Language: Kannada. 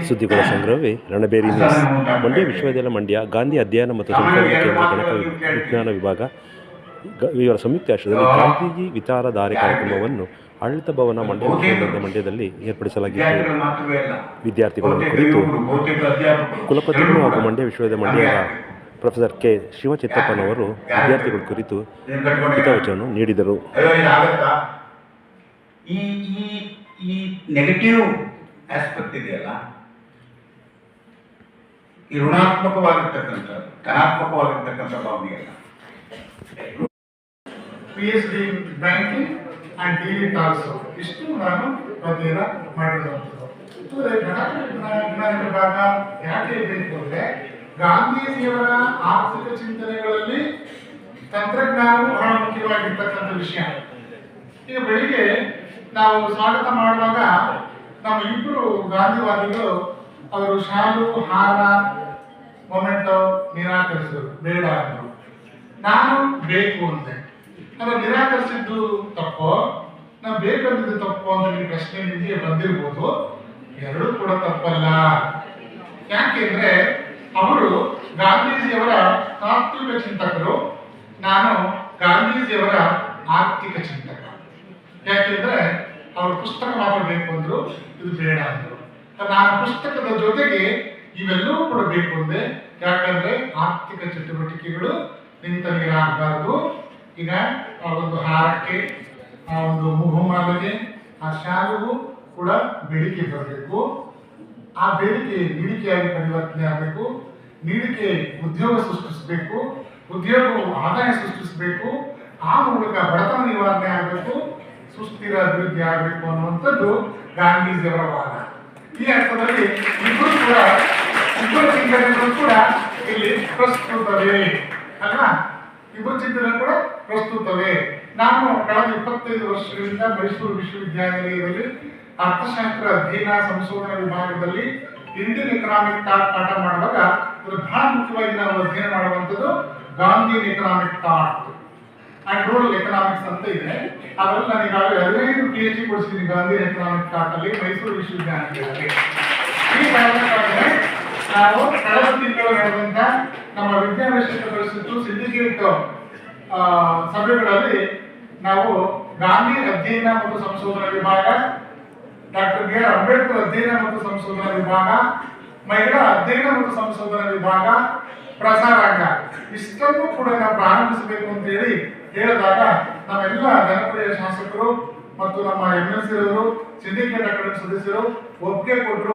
ಸುದ್ದಿಗಳ ಸಂಗ್ರಹವೇ ರಣಬೇರಿ ನ್ಯೂಸ್. ಮಂಡ್ಯ ವಿಶ್ವವಿದ್ಯಾಲಯ ಮಂಡ್ಯ ಗಾಂಧಿ ಅಧ್ಯಯನ ಮತ್ತು ಸಂಶೋಧನಾ ಕೇಂದ್ರ ಗಣಕ ವಿಜ್ಞಾನ ವಿಭಾಗ ಇವರ ಸಂಯುಕ್ತ ಆಶ್ರಯದಲ್ಲಿ ಗಾಂಧೀಜಿ ವಿಚಾರಧಾರೆ ಕಾರ್ಯಕ್ರಮವನ್ನು ಆಡಳಿತ ಭವನ ಮಂಡ್ಯ ವಿಶ್ವವಿದ್ಯಾಲಯದ ಮಂಡ್ಯದಲ್ಲಿ ಏರ್ಪಡಿಸಲಾಗಿತ್ತು. ವಿದ್ಯಾರ್ಥಿಗಳನ್ನು ಕುರಿತು ಕುಲಪತಿಗಳು ಹಾಗೂ ಮಂಡ್ಯ ವಿಶ್ವವಿದ್ಯಾಲಯ ಮಂಡ್ಯದ ಪ್ರೊಫೆಸರ್ ಕೆ ಶಿವಚಿತ್ತಪ್ಪನವರು ವಿದ್ಯಾರ್ಥಿಗಳ ಕುರಿತು ಹಿತವಚನವನ್ನು ನೀಡಿದರು. ಈ ನೆಗೆಟಿವ್ ಆಸ್ಪೆಕ್ಟ್ ಇದೆಯಲ್ಲ, ಈ ಋಣಾತ್ಮಕವಾಗಿರ್ತಕ್ಕಂಥ ಧನಾತ್ಮಕವಾಗಿರ್ತಕ್ಕಂಥ ಭಾವನೆಯಲ್ಲ. PhD in banking and DELIT also. ಇಷ್ಟು ನಾನು ಅಧ್ಯಯನ ಮಾಡಿರುವಂಥದ್ದು. ಜ್ಞಾನ ವಿಭಾಗ ಯಾಕೆ ಬೇಕು ಅಂದರೆ, ಗಾಂಧೀಜಿಯವರ ಆರ್ಥಿಕ ಚಿಂತನೆಗಳಲ್ಲಿ ತಂತ್ರಜ್ಞಾನವು ಬಹಳ ಮುಖ್ಯವಾಗಿರ್ತಕ್ಕಂಥ ವಿಷಯ. ಈಗ ಬೆಳಿಗ್ಗೆ ನಾವು ಸ್ವಾಗತ ಮಾಡುವಾಗ ನಮ್ಮ ಇಬ್ಬರು ಗಾಂಧಿವಾದಿಗಳು ಅವರು ಶಾಲು ಹಾರ ಮೊಮೆಂಟೋ ನಿರಾಕರಿಸಿದರು, ಬೇಡ ಅಂದರು. ನಾನು ಬೇಕು ಅಂದೆ. ಅದು ನಿರಾಕರಿಸಿದ್ದು ತಪ್ಪೋ ನಾವು ಬೇಕಂದಿದ್ದು ತಪ್ಪು ಅಂತ ಈ ಪ್ರಶ್ನೆ ನಿಮಗೆ ಬಂದಿರ್ಬೋದು. ಎರಡೂ ಕೂಡ ತಪ್ಪಲ್ಲ. ಯಾಕೆಂದ್ರೆ ಅವರು ಗಾಂಧೀಜಿಯವರ ತಾತ್ವಿಕ ಚಿಂತಕರು, ನಾನು ಗಾಂಧೀಜಿಯವರ ಆರ್ಥಿಕ ಚಿಂತಕ. ಯಾಕೆಂದ್ರೆ ಅವರು ಪುಸ್ತಕ ಮಾತ್ರ ಬೇಕು ಅಂದ್ರು, ಇದು ಬೇಡ ಅಂದ್ರು. ನಾನು ಪುಸ್ತಕದ ಜೊತೆಗೆ ಇವೆಲ್ಲವೂ ಕೂಡ ಬೇಕು ಅಂದೆ. ಯಾಕಂದ್ರೆ ಆರ್ಥಿಕ ಚಟುವಟಿಕೆಗಳು ನಿಂತ ನೀರಾಗಬಾರದು. ಈಗ ಆ ಒಂದು ಹಾರಕ್ಕೆ, ಆ ಒಂದು ಮುಹುಮಾಲೆಗೆ, ಆ ಶಾಲೆಗೂ ಕೂಡ ಬೇಡಿಕೆ ಬರಬೇಕು. ಆ ಬೇಡಿಕೆ ನೀಡಿಕೆಯಾಗಿ ಪರಿವರ್ತನೆ ಆಗಬೇಕು. ನೀಡಿಕೆ ಉದ್ಯೋಗ ಸೃಷ್ಟಿಸಬೇಕು, ಉದ್ಯೋಗವು ಆದಾಯ ಸೃಷ್ಟಿಸಬೇಕು. ಆ ಮೂಲಕ ಬಡತನ ನಿವಾರಣೆ ಆಗಬೇಕು, ಸುಸ್ಥಿರ ಅಭಿವೃದ್ಧಿ ಆಗಬೇಕು ಅನ್ನುವಂಥದ್ದು ಗಾಂಧೀಜಿಯವರ ವಾದ. ಈ ಅರ್ಥದಲ್ಲಿ ಇಬ್ಬರು ಚಿಂತನೆಗಳು ಕೂಡ ಇಲ್ಲಿ ಪ್ರಸ್ತುತವೇ ಅಲ್ವಾ? ಇಬ್ಬರು ಚಿಂತನೆ ಕೂಡ ಪ್ರಸ್ತುತವೇ. ನಾನು ಕಳೆದ 25 ವರ್ಷಗಳಿಂದ ಮೈಸೂರು ವಿಶ್ವವಿದ್ಯಾನಿಲಯದಲ್ಲಿ ಅರ್ಥಶಾಸ್ತ್ರ ಅಧ್ಯಯನ ಸಂಶೋಧನಾ ವಿಭಾಗದಲ್ಲಿ ಇಂಡಿಯನ್ ಎಕನಾಮಿಕ್ ಥಾಟ್ ಪಾಠ ಮಾಡುವಾಗ ಬಹಳ ಮುಖ್ಯವಾಗಿ ನಾವು ಅಧ್ಯಯನ ಮಾಡುವಂಥದ್ದು Gandhian economic thought and rural economics ಅಂತ ಇದೆ. ಅದರಲ್ಲಿ ನಾನು ಈಗಾಗಲೇ 15 PhD ಕೊಡಿಸಿದ್ದೀನಿ ಗಾಂಧಿಯನ್ ಎಕನಾಮಿಕ್ ಥಾಟ್ ಅಲ್ಲಿ ಮೈಸೂರು ವಿಶ್ವವಿದ್ಯಾನಿಲಯದಲ್ಲಿ. ಈ ಕಾರಣಕ್ಕಾಗಿ ನಾವು ಕಳೆದ ತಿಂಗಳು ನಡೆದಂತ ನಮ್ಮ ವಿಜ್ಞಾನ ವಿಷಯಕ್ಕೆ ಪರಿಸ್ಥಿತಿ ಸಿಂಡಿಕೇಟ್ ಸಭೆಗಳಲ್ಲಿ ನಾವು ಗಾಂಧಿ ಅಧ್ಯಯನ ಮತ್ತು ಸಂಶೋಧನಾ ವಿಭಾಗ, ಡಾಕ್ಟರ್ ಬಿ ಆರ್ ಅಂಬೇಡ್ಕರ್ ಅಧ್ಯಯನ ಮತ್ತು ಸಂಶೋಧನಾ ವಿಭಾಗ, ಮಹಿಳಾ ಅಧ್ಯಯನ ಮತ್ತು ಸಂಶೋಧನಾ ವಿಭಾಗ, ಪ್ರಸಾರಾಂಗ ಇಷ್ಟನ್ನು ಕೂಡ ನಾವು ಪ್ರಾರಂಭಿಸಬೇಕು ಅಂತ ಹೇಳಿ ಹೇಳಿದಾಗ ನಾವೆಲ್ಲ ಜನಪ್ರಿಯ ಶಾಸಕರು ಮತ್ತು ನಮ್ಮ MLC ರವರು, ಸಿಂಡಿಕೇಟ್ ಅಕಾಡೆಮಿ ಸದಸ್ಯರು ಒಪ್ಪಿಗೆ ಕೊಟ್ಟರು.